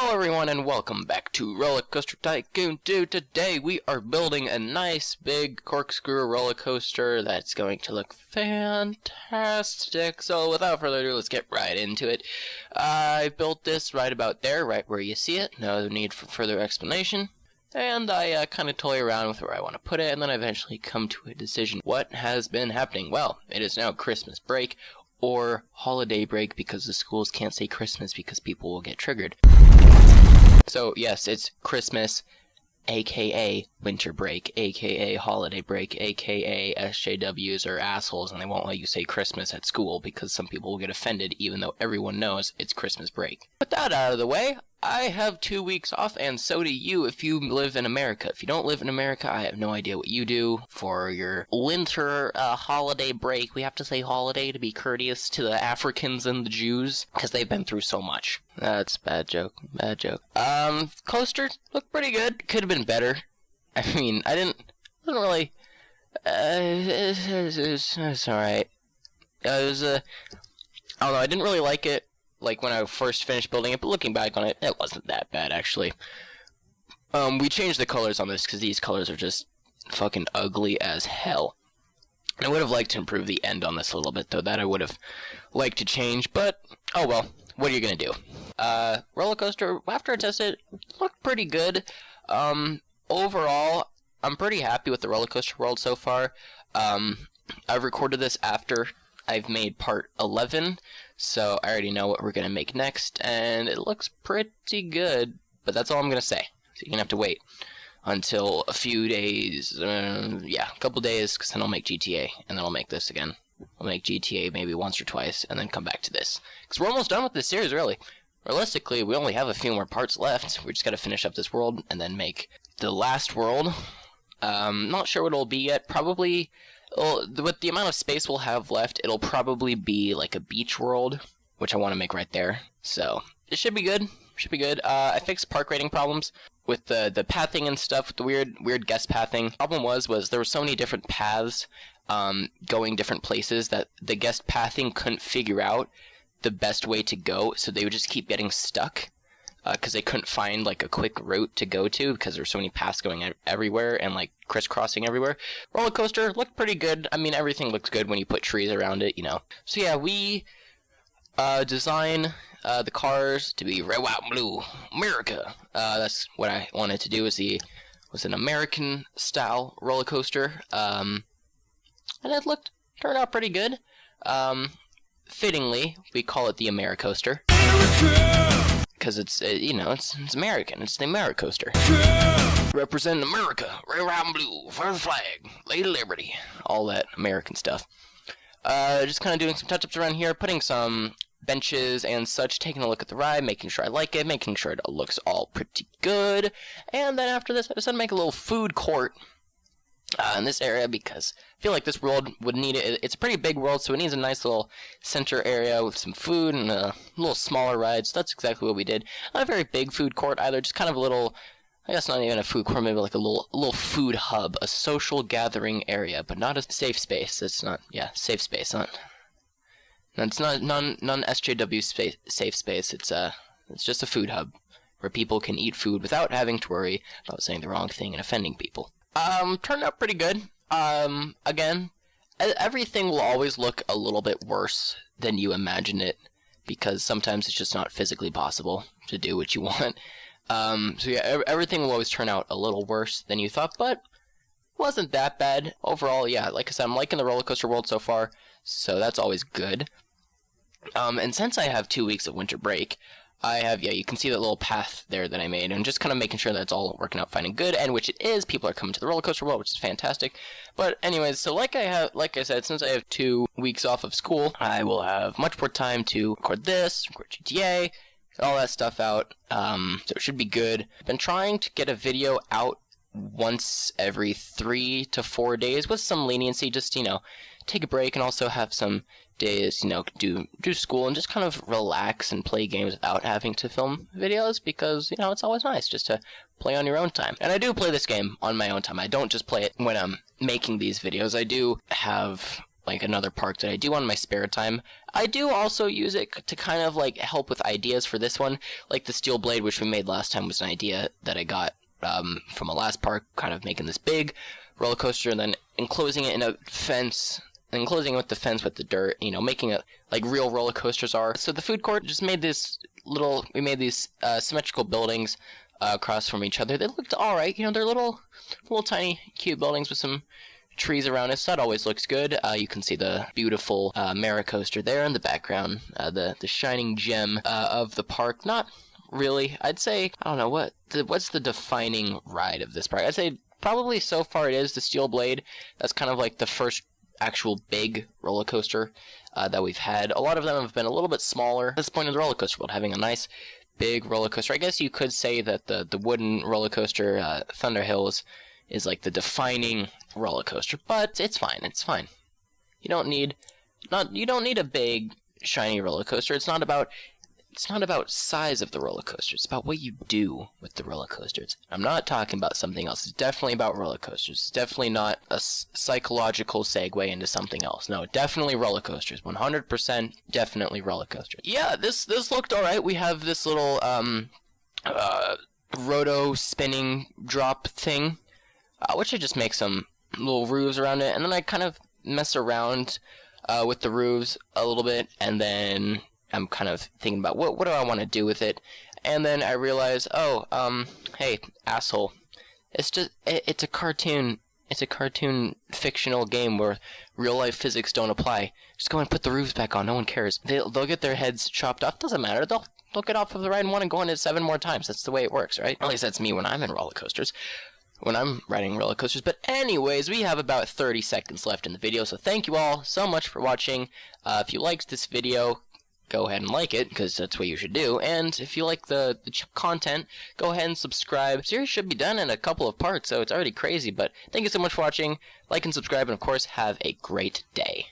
Hello everyone and welcome back to Rollercoaster Tycoon 2. Today we are building a nice big corkscrew roller coaster that's going to look fantastic. So without further ado, let's get right into it. I built this right about there, right where you see it. No need for further explanation. And I kind of toy around with where I want to put it, and then I eventually come to a decision. What has been happening? Well, it is now Christmas break, or holiday break, because the schools can't say Christmas because people will get triggered. So yes, it's Christmas, aka winter break, aka holiday break, aka SJWs are assholes and they won't let you say Christmas at school because some people will get offended even though everyone knows it's Christmas break. With that out of the way, I have 2 weeks off, and so do you if you live in America. If you don't live in America, I have no idea what you do for your winter holiday break. We have to say holiday to be courteous to the Africans and the Jews, because they've been through so much. That's a bad joke. Bad joke. Coaster looked pretty good. Could have been better. I mean, wasn't really... it's alright. I don't know, I didn't really like it like when I first finished building it, but looking back on it, it wasn't that bad, actually. We changed the colors on this because these colors are just fucking ugly as hell. I would have liked to improve the end on this a little bit, though. That I would have liked to change, but oh well, what are you gonna do? Roller coaster, after I tested it, looked pretty good. Overall, I'm pretty happy with the roller coaster world so far. I've recorded this after I've made part 11, so I already know what we're going to make next, and it looks pretty good, but that's all I'm going to say. So you're going to have to wait until a few days, a couple days, because then I'll make GTA, and then I'll make this again. I'll make GTA maybe once or twice, and then come back to this. Because we're almost done with this series, really. Realistically, we only have a few more parts left. We just got to finish up this world, and then make the last world. Not sure what it'll be yet. Probably... Well, with the amount of space we'll have left, it'll probably be like a beach world, which I want to make right there. So, it should be good. Should be good. I fixed park rating problems with the pathing and stuff, with the weird guest pathing. The problem was there were so many different paths going different places that the guest pathing couldn't figure out the best way to go, so they would just keep getting stuck. Because they couldn't find like a quick route to go to because there's so many paths going everywhere and like crisscrossing everywhere. Roller coaster looked pretty good. I mean, everything looks good when you put trees around it, you know. So yeah, we design the cars to be red, white, and blue. MERICA. That's what I wanted to do. Was an American style roller coaster, and it turned out pretty good. Fittingly, we call it the AmeriCoaster. Because it's, it's American. It's the AmeriCoaster. Represent America. Red, white, and blue. For the flag. Lady Liberty. All that American stuff. Just kind of doing some touch-ups around here. Putting some benches and such. Taking a look at the ride. Making sure I like it. Making sure it looks all pretty good. And then after this, I decided to make a little food court in this area, because I feel like this world would need it. It's a pretty big world, so it needs a nice little center area with some food and a little smaller ride. So that's exactly what we did. Not a very big food court either, just kind of a little, I guess not even a food court, maybe like a little food hub, a social gathering area, but not a safe space. It's not, safe space. It's not non-SJW safe space. It's just a food hub where people can eat food without having to worry about saying the wrong thing and offending people. Turned out pretty good. Again, everything will always look a little bit worse than you imagine it, because sometimes it's just not physically possible to do what you want. So yeah, everything will always turn out a little worse than you thought, but it wasn't that bad. Overall, yeah, like I said, I'm liking the roller coaster world so far, so that's always good. And since I have 2 weeks of winter break, I have, you can see that little path there that I made, and just kind of making sure that it's all working out fine and good, and which it is. People are coming to the roller coaster world, which is fantastic. But anyways, so like I said, since I have 2 weeks off of school, I will have much more time to record this, record GTA, get all that stuff out, so it should be good. I've been trying to get a video out once every 3 to 4 days with some leniency, just, take a break and also have some days, do school and just kind of relax and play games without having to film videos, because, it's always nice just to play on your own time. And I do play this game on my own time. I don't just play it when I'm making these videos. I do have like another park that I do on my spare time. I do also use it to kind of like help with ideas for this one, like the steel blade, which we made last time, was an idea that I got from a last park, kind of making this big roller coaster and then enclosing it in a fence, enclosing it with the fence with the dirt, you know, making it like real roller coasters are. So the food court just made this we made these symmetrical buildings across from each other. They looked alright, you know, they're little tiny cute buildings with some trees around us. That always looks good. You can see the beautiful MERICA there in the background, the shining gem of the park. Not really, I'd say, I don't know, what's the defining ride of this park? I'd say probably so far it is the Steel Blade. That's kind of like the first actual big roller coaster that we've had. A lot of them have been a little bit smaller. That's the point of the roller coaster world, having a nice big roller coaster. I guess you could say that the wooden roller coaster, Thunder Hills, is like the defining roller coaster, but it's fine. It's fine. You don't need a big shiny roller coaster. It's not about size of the roller coaster. It's about what you do with the roller coasters. I'm not talking about something else. It's definitely about roller coasters. It's definitely not a psychological segue into something else. No, definitely roller coasters. 100% definitely roller coasters. Yeah, this looked alright. We have this little roto spinning drop thing, which I just make some little roofs around it, and then I kind of mess around with the roofs a little bit, and then I'm kind of thinking about what do I want to do with it, and then I realize, hey, asshole, it's a cartoon fictional game where real life physics don't apply. Just go and put the roofs back on. No one cares. They'll get their heads chopped off. Doesn't matter. They'll get off of the ride and want to go on it 7 more times. That's the way it works, right? At least that's me when I'm in roller coasters. When I'm riding roller coasters. But anyways, we have about 30 seconds left in the video, so thank you all so much for watching. If you liked this video, go ahead and like it, because that's what you should do. And if you like the content, go ahead and subscribe. The series should be done in a couple of parts, so it's already crazy. But thank you so much for watching. Like and subscribe, and of course, have a great day.